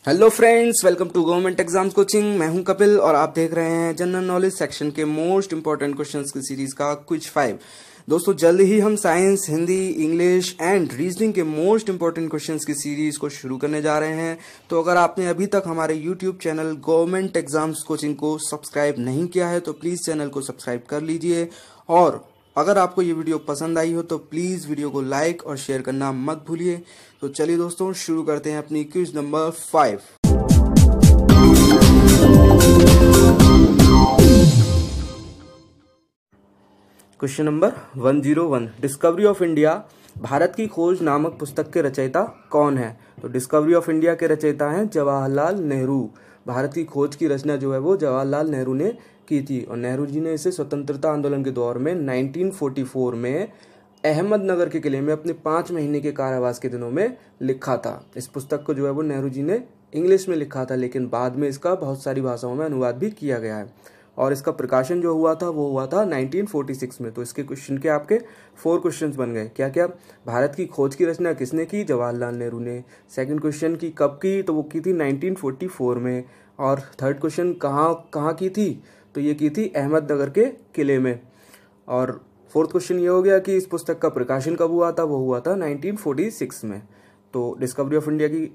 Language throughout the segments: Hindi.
Hello friends, welcome to government exams coaching. मैं हूं कपिल और आप देख रहे हैं जनरल नॉलेज सेक्शन के मोस्ट इंपॉर्टेंट क्वेश्चंस की सीरीज का क्विज 5। दोस्तों, जल्द ही हम science, Hindi, English and reasoning के मोस्ट इंपॉर्टेंट क्वेश्चंस की सीरीज को शुरू करने जा रहे हैं। तो अगर आपने अभी तक हमारे YouTube channel government exams coaching को सब्सक्राइब नहीं किया है तो प्लीज चैनल को सब्सक्राइब कर लीजिए, और अगर आपको ये वीडियो पसंद आई हो तो प्लीज वीडियो को लाइक और शेयर करना मत भूलिए। तो चलिए दोस्तों, शुरू करते हैं अपनी quiz number 5। Question number 101, discovery of India, Bharat की खोज नामक पुस्तक के रचयिता कौन है? तो डिस्कवरी ऑफ इंडिया के रचयिता हैं जवाहरलाल नेहरू। भारत की खोज की रचना जो है वो जवाहरलाल नेहरू ने की थी, और नेहरू जी ने इसे स्वतंत्रता आंदोलन के दौर में 1944 में अहमदनगर के किले में अपने 5 महीने के कारावास के दिनों में लिखा था। इस पुस्तक को जो है वो नेहरू जी ने इंग्लिश में लिखा था, लेकिन बाद में इसका बहुत सारी भाषाओं में अनुवाद भी किया गया है, और इसका प्रकाशन जो हुआ था वो हुआ था 1946 में। तो इसके क्वेश्चन के आपके 4 क्वेश्चंस बन गए। क्या क्या? भारत की खोज की रचना किसने की? जवाहरलाल नेहरू ने। सेकंड क्वेश्चन की कब की? तो वो की थी 1944 में। और थर्ड क्वेश्चन कहाँ की थी? तो ये की थी अहमदनगर के किले में। और फोर्थ क्वेश्चन ये हो गया कि इस पुस्तक का प्रकाशन कब हुआ था? वो हुआ था 1946 में। तो डिस्कवरी ऑफ इंडिया की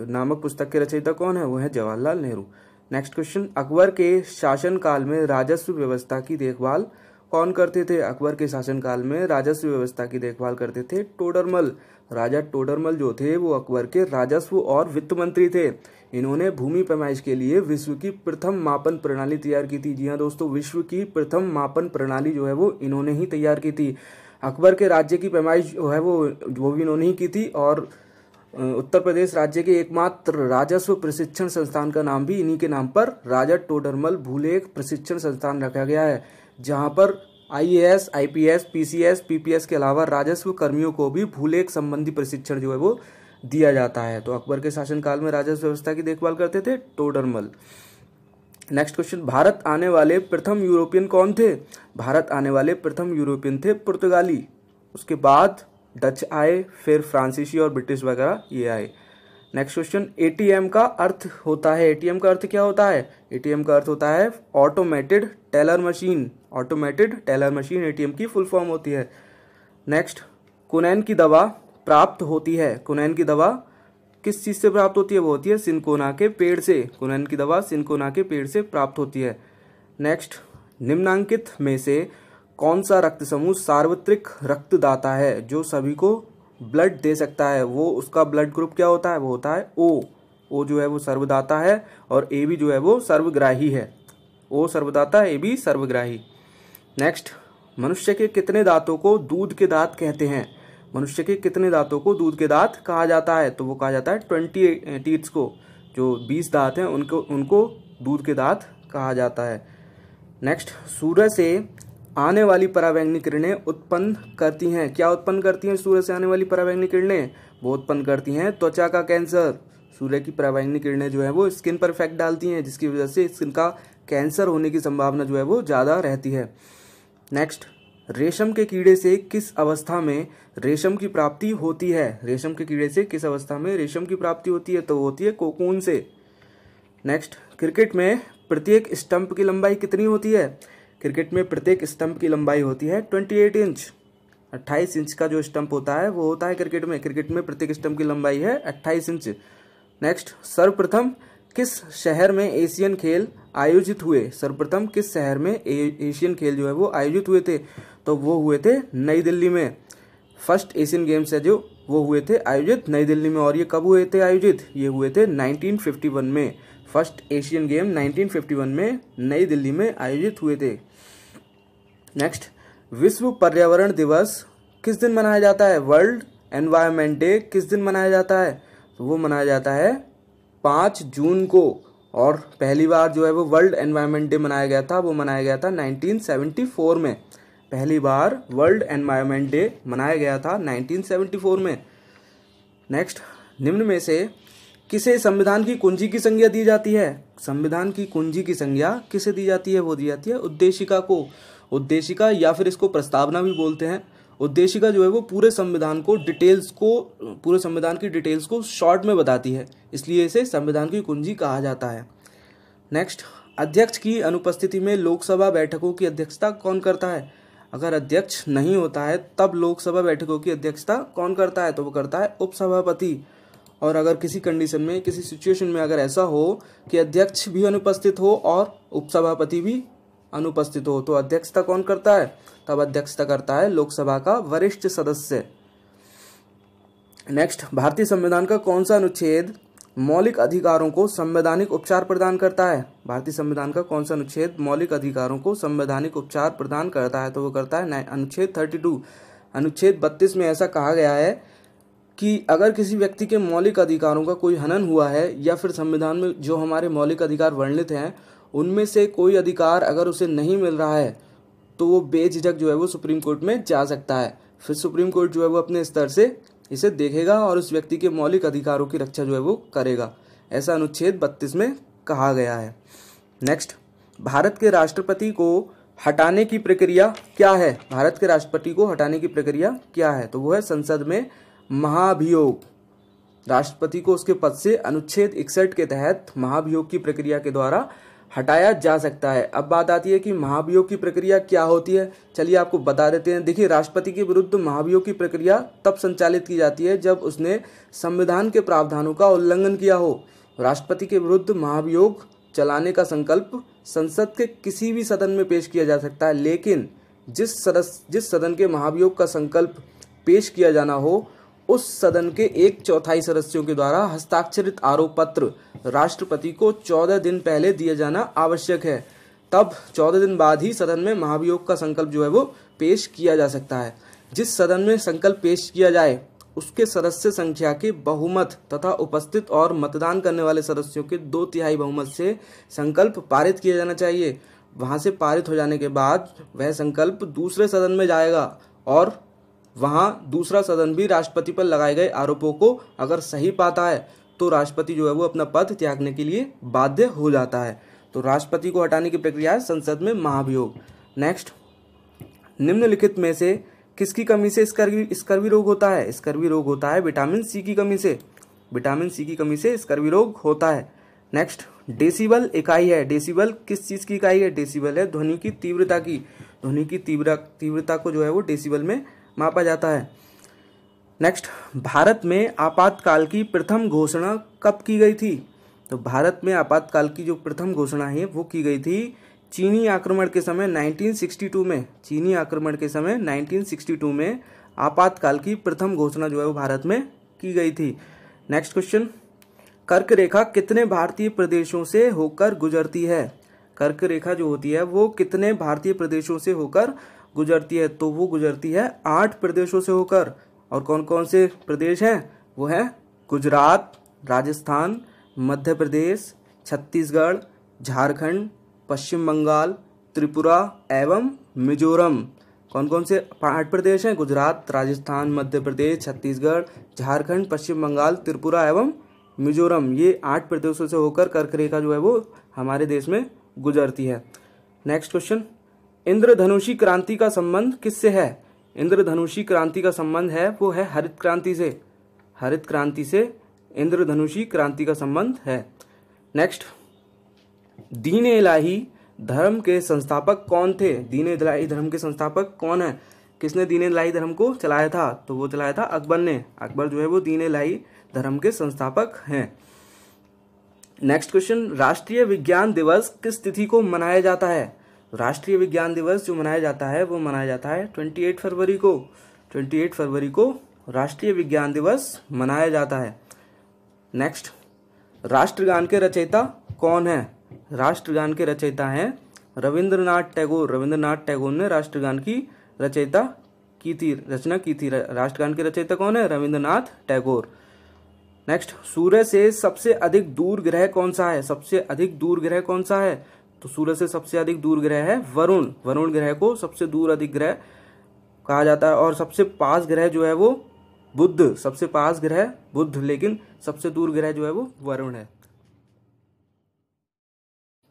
नामक पुस्तक के रचयिता कौन है? वो है जवाहरलाल नेहरू। नेक्स्ट क्वेश्चन, अकबर के शासनकाल में राजस्व व्यवस्था की देखभाल कौन करते थे? अकबर के शासनकाल में राजस्व व्यवस्था की देखभाल करते थे टोडरमल। राजा टोडरमल जो थे वो अकबर के राजस्व और वित्त मंत्री थे। इन्होंने भूमि पैमाइश के लिए विश्व की प्रथम मापन प्रणाली तैयार की थी। जी हाँ दोस्तों, विश्व की प्रथम मापन प्रणाली जो है वो इन्होंने ही तैयार की थी। अकबर के राज्य की पैमाइश जो है वो भी इन्होंने ही की थी, और उत्तर प्रदेश राज्य के एकमात्र राजस्व प्रशिक्षण संस्थान का नाम भी इन्हीं के नाम पर राजा टोडरमल भूलेख प्रशिक्षण संस्थान रखा गया है, जहां पर IAS, IPS, PCS, PPS के अलावा राजस्व कर्मियों को भी भूलेख संबंधी प्रशिक्षण जो है वो दिया जाता है। तो अकबर के शासनकाल में राजस्व व्यवस्था की देखभाल करते थे टोडरमल। नेक्स्ट क्वेश्चन, भारत आने वाले प्रथम यूरोपियन कौन थे? भारत आने वाले प्रथम यूरोपियन थे पुर्तगाली। उसके बाद डच आए, फिर फ्रांसीसी और ब्रिटिश वगैरह ये आए। नेक्स्ट क्वेश्चन, ATM का अर्थ होता है? ATM का अर्थ क्या होता है? ATM का अर्थ होता है automated teller machine. Automated teller machine ATM की फुल फॉर्म होती है। नेक्स्ट, कुनैन की दवा प्राप्त होती है? कुनैन की दवा किस चीज से प्राप्त होती है? वो होती है सिनकोना के पेड़ से। कुनैन की दवा सिनकोना के पेड़ से प्राप्त होती है। नेक्स्ट, निम्नांकित में से कौन सा रक्त समूह सार्वत्रिक रक्तदाता है जो सभी को ब्लड दे सकता है? वो उसका ब्लड ग्रुप क्या होता है? वो होता है O। O जो है वो सर्वदाता है, और AB जो है वो सर्वग्राही है। O सर्वदाता, AB सर्वग्राही। नेक्स्ट, मनुष्य के कितने दांतों को दूध के दांत कहते हैं? मनुष्य के कितने दांतों को दूध के दांत कहा जाता है? तो वो कहा जाता है 20 टीथ्स को। जो 20 दांत हैं उनको दूध के दांत कहा जाता है। नेक्स्ट, सूरज से आने वाली पराबैंगनी किरणें उत्पन्न करती हैं? क्या उत्पन्न करती हैं सूर्य से आने वाली पराबैंगनी किरणें? वो उत्पन्न करती हैं त्वचा का कैंसर। सूर्य की पराबैंगनी किरणें जो है वो स्किन पर इफेक्ट डालती हैं, जिसकी वजह से स्किन का कैंसर होने की संभावना जो है वो ज्यादा रहती है। नेक्स्ट, रेशम के कीड़े से किस अवस्था में रेशम की प्राप्ति होती है? रेशम के कीड़े से किस अवस्था में रेशम की प्राप्ति होती है? तो होती है कोकून से। नेक्स्ट, क्रिकेट में प्रत्येक स्टंप की लंबाई कितनी होती है? क्रिकेट में प्रत्येक स्टंप की लंबाई होती है 28 इंच। 28 इंच का जो स्टंप होता है वो होता है क्रिकेट में। क्रिकेट में प्रत्येक स्टंप की लंबाई है 28 इंच। नेक्स्ट, सर्वप्रथम किस शहर में एशियन खेल आयोजित हुए? सर्वप्रथम किस शहर में एशियन खेल जो है वो आयोजित हुए थे? तो वो हुए थे नई दिल्ली में। फर्स्ट एशियन गेम्स है जो वो हुए थे आयोजित नई दिल्ली में। और ये कब हुए थे आयोजित? ये हुए थे 1951 में। फर्स्ट एशियन गेम 1951 में नई दिल्ली में आयोजित हुए थे। नेक्स्ट, विश्व पर्यावरण दिवस किस दिन मनाया जाता है? वर्ल्ड एनवायरनमेंट डे किस दिन मनाया जाता है? तो वो मनाया जाता है 5 जून को। और पहली बार जो है वो वर्ल्ड एनवायरनमेंट डे मनाया गया था, वो मनाया गया था 1974 में। पहली बार वर्ल्ड एनवायरनमेंट डे मनाया गया था 1974 में। नेक्स्ट, निम्न में से किसे संविधान की कुंजी की संज्ञा दी जाती है? संविधान की कुंजी की संज्ञा किसे दी जाती है? वो दी जाती है उद्देशिका को। उद्देशिका, या फिर इसको प्रस्तावना भी बोलते हैं। उद्देशिका जो है वो पूरे संविधान की डिटेल्स को शॉर्ट में बताती है, इसलिए इसे संविधान की कुंजी कहा जाता है। नेक्स्ट, अध्यक्ष की अनुपस्थिति में लोकसभा बैठकों की अध्यक्षता कौन करता है? अगर अध्यक्ष नहीं होता है तब लोकसभा बैठकों की अध्यक्षता कौन करता है? तो वो करता है उपसभापति। और अगर किसी कंडीशन में, किसी सिचुएशन में अगर ऐसा हो कि अध्यक्ष भी अनुपस्थित हो और उपसभापति भी अनुपस्थित हो तो अध्यक्षता कौन करता है? तब अध्यक्षता करता है लोकसभा का वरिष्ठ सदस्य। नेक्स्ट, भारतीय संविधान का कौन सा अनुच्छेद मौलिक अधिकारों को संवैधानिक उपचार प्रदान करता है? भारतीय संविधान का कौन सा अनुच्छेद मौलिक अधिकारों को संवैधानिक उपचार प्रदान करता है? तो वो करता है अनुच्छेद 32। अनुच्छेद 32 में ऐसा कहा गया है कि अगर किसी व्यक्ति के मौलिक अधिकारों का कोई हनन हुआ है या फिर संविधान में जो हमारे मौलिक अधिकार वर्णित हैं उनमें से कोई अधिकार अगर उसे नहीं मिल रहा है तो वो बेझिझक जो है वो सुप्रीम कोर्ट में जा सकता है। फिर सुप्रीम कोर्ट जो है वो अपने स्तर से इसे देखेगा और उस व्यक्ति के मौलिक अधिकारों की रक्षा जो है वो करेगा। ऐसा अनुच्छेद 32 में कहा गया है। नेक्स्ट, भारत के राष्ट्रपति को हटाने की प्रक्रिया क्या है? भारत के राष्ट्रपति को हटाने की प्रक्रिया क्या है? तो वो है संसद में महाभियोग। राष्ट्रपति को उसके पद से अनुच्छेद 61 के तहत महाभियोग की प्रक्रिया के द्वारा हटाया जा सकता है। अब बात आती है कि महाभियोग की प्रक्रिया क्या होती है। चलिए आपको बता देते हैं। देखिए, राष्ट्रपति के विरुद्ध महाभियोग की प्रक्रिया तब संचालित की जाती है जब उसने संविधान के प्रावधानों का उल्लंघन किया हो। राष्ट्रपति के विरुद्ध महाभियोग चलाने का संकल्प संसद के किसी भी सदन में पेश किया जा सकता है, लेकिन जिस सदन के महाभियोग का संकल्प पेश किया जाना हो उस सदन के 1/4 सदस्यों के द्वारा हस्ताक्षरित आरोप पत्र राष्ट्रपति को 14 दिन पहले दिया जाना आवश्यक है। तब 14 दिन बाद ही सदन में महाभियोग का संकल्प जो है वो पेश किया जा सकता है। जिस सदन में संकल्प पेश किया जाए उसके सदस्य संख्या के बहुमत तथा उपस्थित और मतदान करने वाले सदस्यों के 2/3 बहुमत से संकल्प पारित किया जाना चाहिए। वहां से पारित हो जाने के बाद वह संकल्प दूसरे सदन में जाएगा और वहां दूसरा सदन भी राष्ट्रपति पर लगाए गए आरोपों को अगर सही पाता है तो राष्ट्रपति जो है वो अपना पद त्यागने के लिए बाध्य हो जाता है। तो राष्ट्रपति को हटाने की प्रक्रिया है संसद में महाभियोग। नेक्स्ट, निम्नलिखित में से किसकी कमी से स्कर्वी रोग होता है? स्कर्वी रोग होता है विटामिन सी की कमी से। विटामिन सी की कमी से स्कर्वी रोग होता है। नेक्स्ट, डेसिबल इकाई है। डेसिबल किस चीज की इकाई है? डेसिबल है ध्वनि की तीव्रता की। ध्वनि की तीव्रता को जो है वो डेसिबल में मापा जाता है। नेक्स्ट, भारत में आपातकाल की प्रथम घोषणा कब की गई थी? तो भारत में आपातकाल की जो प्रथम घोषणा है वो की गई थी चीनी आक्रमण के समय 1962 में। चीनी आक्रमण के समय 1962 में आपातकाल की प्रथम घोषणा जो है वो भारत में की गई थी। नेक्स्ट क्वेश्चन, कर्क रेखा कितने भारतीय प्रदेशों से होकर गुजरती है? कर्क रेखा जो होती है वो कितने भारतीय प्रदेशों से होकर गुजरती है? तो वो गुजरती है 8 प्रदेशों से होकर। और कौन कौन से प्रदेश हैं? वो है गुजरात, राजस्थान, मध्य प्रदेश, छत्तीसगढ़, झारखंड, पश्चिम बंगाल, त्रिपुरा एवं मिजोरम। कौन कौन से 8 प्रदेश हैं? गुजरात, राजस्थान, मध्य प्रदेश, छत्तीसगढ़, झारखंड, पश्चिम बंगाल, त्रिपुरा एवं मिजोरम। ये 8 प्रदेशों से होकर कर्क रेखा जो है वो हमारे देश में गुजरती है। नेक्स्ट क्वेश्चन, इंद्रधनुषी क्रांति का संबंध किससे है? इंद्रधनुषी क्रांति का संबंध है वो है हरित क्रांति से। हरित क्रांति से इंद्रधनुषी क्रांति का संबंध है। नेक्स्ट, दीन इलाही धर्म के संस्थापक कौन थे? दीन इलाही धर्म के संस्थापक कौन है? किसने दीन इलाही धर्म को चलाया था? तो वो चलाया था अकबर ने। अकबर जो है वो दीन इलाही धर्म के संस्थापक हैं। नेक्स्ट क्वेश्चन, राष्ट्रीय विज्ञान दिवस किस तिथि को मनाया जाता है? राष्ट्रीय विज्ञान दिवस जो मनाया जाता है वो मनाया जाता है 28 फरवरी को। 28 फरवरी को राष्ट्रीय विज्ञान दिवस मनाया जाता है। नेक्स्ट, राष्ट्रगान के रचयिता कौन है? राष्ट्रगान के रचयिता हैं रविंद्रनाथ टैगोर। रविंद्रनाथ टैगोर ने राष्ट्रगान की रचना की थी। राष्ट्रगान के रचयिता कौन है? रविंद्रनाथ टैगोर। नेक्स्ट, सूर्य से सबसे अधिक दूर ग्रह कौन सा है? सबसे अधिक दूर ग्रह कौन सा है? तो सूर्य से सबसे अधिक दूर ग्रह है वरुण। वरुण ग्रह को सबसे दूर अधिक ग्रह कहा जाता है। और सबसे पास ग्रह जो है वो बुध। सबसे पास ग्रह बुध, लेकिन सबसे दूर ग्रह जो है वो वरुण है।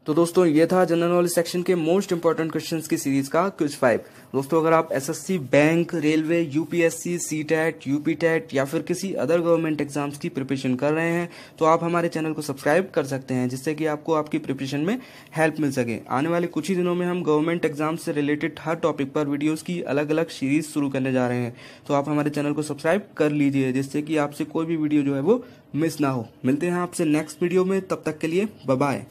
तो दोस्तों ये था जनरल नॉलेज सेक्शन के मोस्ट इंपॉर्टेंट क्वेश्चंस की सीरीज का क्विज 5। दोस्तों अगर आप SSC, bank, railway, UPSC, CTET, UPTET या फिर किसी अदर गवर्नमेंट एग्जाम्स की प्रिपरेशन कर रहे हैं तो आप हमारे चैनल को सब्सक्राइब कर सकते हैं, जिससे कि आपको आपकी प्रिपरेशन में हेल्प मिल सके। आने वाले कुछ ही दिनों में हम गवर्नमेंट एग्जाम से रिलेटेड हर टॉपिक पर वीडियोज़ की अलग अलग सीरीज शुरू करने जा रहे हैं, तो आप हमारे चैनल को सब्सक्राइब कर लीजिए, जिससे कि आपसे कोई भी वीडियो जो है वो मिस ना हो। मिलते हैं आपसे नेक्स्ट वीडियो में, तब तक के लिए बाय बाय।